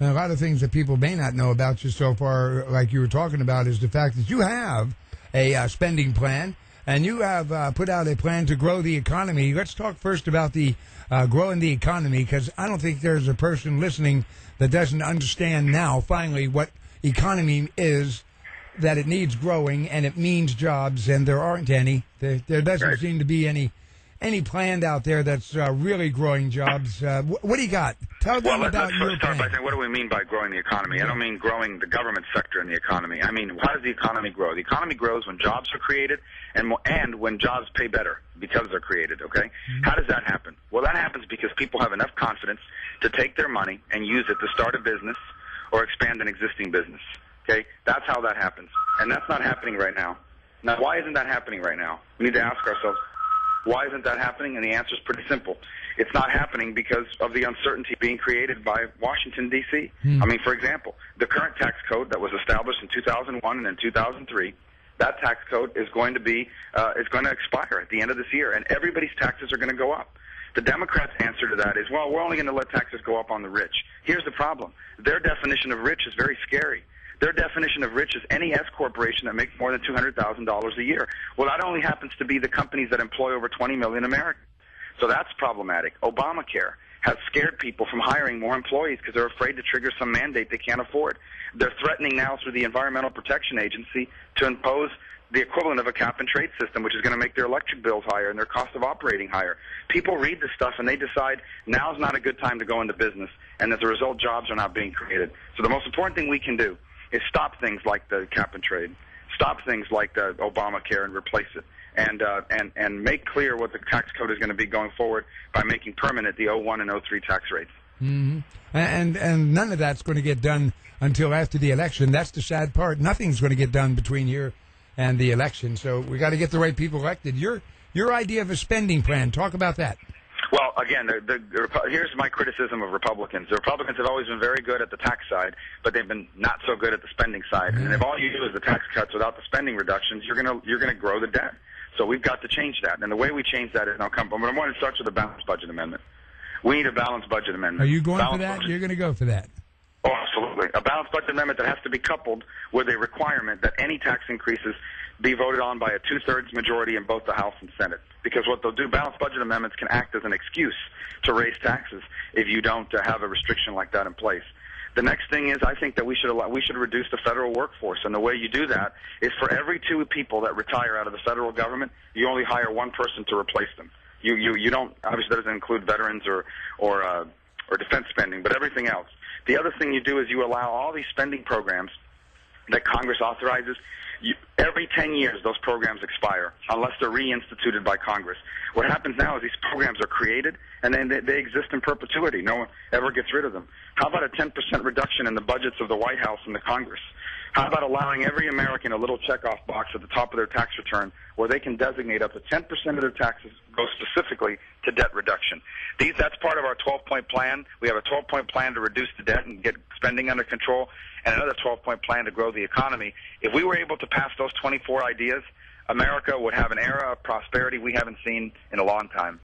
And a lot of things that people may not know about you so far, like you were talking about, is the fact that you have a spending plan, and you have put out a plan to grow the economy. Let's talk first about the growing the economy, because I don't think there's a person listening that doesn't understand now, finally, what economy is, that it needs growing, and it means jobs, and there aren't any. There doesn't seem to be any planned out there that's really growing jobs. What do you got? Tell them about your plan. Let's start by saying, what do we mean by growing the economy? I don't mean growing the government sector in the economy. I mean, how does the economy grow? The economy grows when jobs are created and when jobs pay better because they're created, okay? Mm-hmm. How does that happen? Well, that happens because people have enough confidence to take their money and use it to start a business or expand an existing business, okay? That's how that happens. And that's not happening right now. Now, why isn't that happening right now? We need to ask ourselves, why isn't that happening? And the answer is pretty simple. It's not happening because of the uncertainty being created by Washington, D.C. I mean, for example, the current tax code that was established in 2001 and in 2003, that tax code is going to expire at the end of this year, and everybody's taxes are going to go up. The Democrats' answer to that is, well, we're only going to let taxes go up on the rich. Here's the problem. Their definition of rich is very scary. Their definition of rich is any S corporation that makes more than $200,000 a year. Well, that only happens to be the companies that employ over 20 million Americans. So that's problematic. Obamacare has scared people from hiring more employees because they're afraid to trigger some mandate they can't afford. They're threatening now through the Environmental Protection Agency to impose the equivalent of a cap-and-trade system, which is going to make their electric bills higher and their cost of operating higher. People read this stuff and they decide now's not a good time to go into business, and as a result, jobs are not being created. So the most important thing we can do is stop things like the cap-and-trade, stop things like the Obamacare and replace it, and make clear what the tax code is going to be going forward by making permanent the 01 and 03 tax rates. Mm-hmm. And none of that's going to get done until after the election. That's the sad part. Nothing's going to get done between here and the election. So we got to get the right people elected. Your idea of a spending plan, talk about that. Well, again, here's my criticism of Republicans. The Republicans have always been very good at the tax side, but they've been not so good at the spending side. And if all you do is the tax cuts without the spending reductions, you're gonna grow the debt. So we've got to change that. And the way we change that is now come. But I want to start with a balanced budget amendment. We need a balanced budget amendment. Are you going for that? You're going to go for that? Oh, absolutely. A balanced budget amendment that has to be coupled with a requirement that any tax increases be voted on by a two-thirds majority in both the House and Senate. Because what they'll do, balanced budget amendments can act as an excuse to raise taxes if you don't have a restriction like that in place. The next thing is I think that we should reduce the federal workforce, and the way you do that is for every 2 people that retire out of the federal government, you only hire 1 person to replace them. You don't, obviously that doesn't include veterans or defense spending, but everything else. The other thing you do is you allow all these spending programs that Congress authorizes. Every 10 years, those programs expire unless they're reinstituted by Congress. What happens now is these programs are created, and then they exist in perpetuity. No one ever gets rid of them. How about a 10% reduction in the budgets of the White House and the Congress? How about allowing every American a little checkoff box at the top of their tax return where they can designate up to 10% of their taxes go specifically to debt reduction? That's part of our 12-point plan. We have a 12-point plan to reduce the debt and get spending under control, and another 12-point plan to grow the economy. If we were able to pass those 24 ideas, America would have an era of prosperity we haven't seen in a long time.